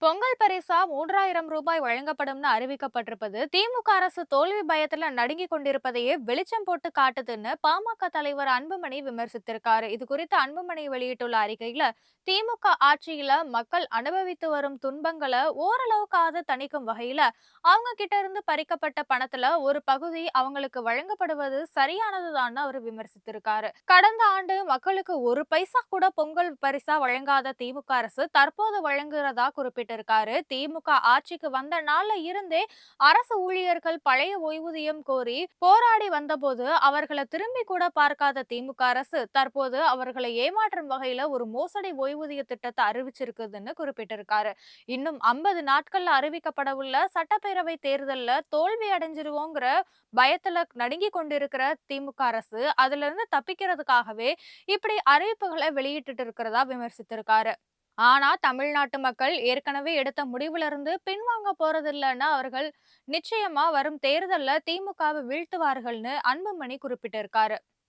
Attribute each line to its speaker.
Speaker 1: பொங்கல் பரிசா ரூ. 3000 வழங்கப்படும்னு அறிவிக்கப்பட்டிருப்பது திமுக அரசு தோல்வி பயத்துல நடுங்கிக் கொண்டிருப்பதையே வெளிச்சம் போட்டு காட்டுதுன்னு பாமக தலைவர் அன்புமணி விமர்சித்திருக்காரு. இது குறித்து அன்புமணி வெளியிட்டுள்ள அறிக்கையில திமுக ஆட்சியில மக்கள் அனுபவித்து வரும் துன்பங்களை ஓரளவுக்காவது தணிக்கும் வகையில அவங்க கிட்ட இருந்து பறிக்கப்பட்ட பணத்துல ஒரு பகுதி அவங்களுக்கு வழங்கப்படுவது சரியானதுதான் அவர் விமர்சித்திருக்காரு. கடந்த ஆண்டு மக்களுக்கு ஒரு பைசா கூட பொங்கல் பரிசா வழங்காத திமுக அரசு தற்போது வழங்குறதா குறிப்பிட்டிருக்காரு. திமுக ஆட்சிக்கு வந்த நாள்ல இருந்தே அரசு ஊழியர்கள் பழைய ஓய்வூதியம் கோரி போராடி வந்தபோது அவர்களை திரும்பி கூட பார்க்காத திமுக அரசு தற்போது அவர்களை ஏமாற்றும் வகையில ஒரு மோசடி ஓய்வூதிய திட்டத்தை அறிவிச்சிருக்குதுன்னு குறிப்பிட்டிருக்காரு. இன்னும் 50 நாட்கள்ல அறிவிக்கப்படவுள்ள சட்டப்பேரவை தேர்தல்ல தோல்வி அடைஞ்சிருவோங்கிற பயத்துல நடுங்கி கொண்டிருக்கிற திமுக அரசு அதுல இருந்து தப்பிக்கிறதுக்காகவே இப்படி அறிவிப்புகளை வெளியிட்டு இருக்கிறதா விமர்சித்திருக்காரு. ஆனா தமிழ்நாட்டு மக்கள் ஏற்கனவே எடுத்த முடிவுல இருந்து பின்வாங்க போறதில்லன்னு அவர்கள் நிச்சயமா வரும் தேர்தல்ல திமுகவை வீழ்த்துவார்கள்னு அன்புமணி குறிப்பிட்டிருக்காரு.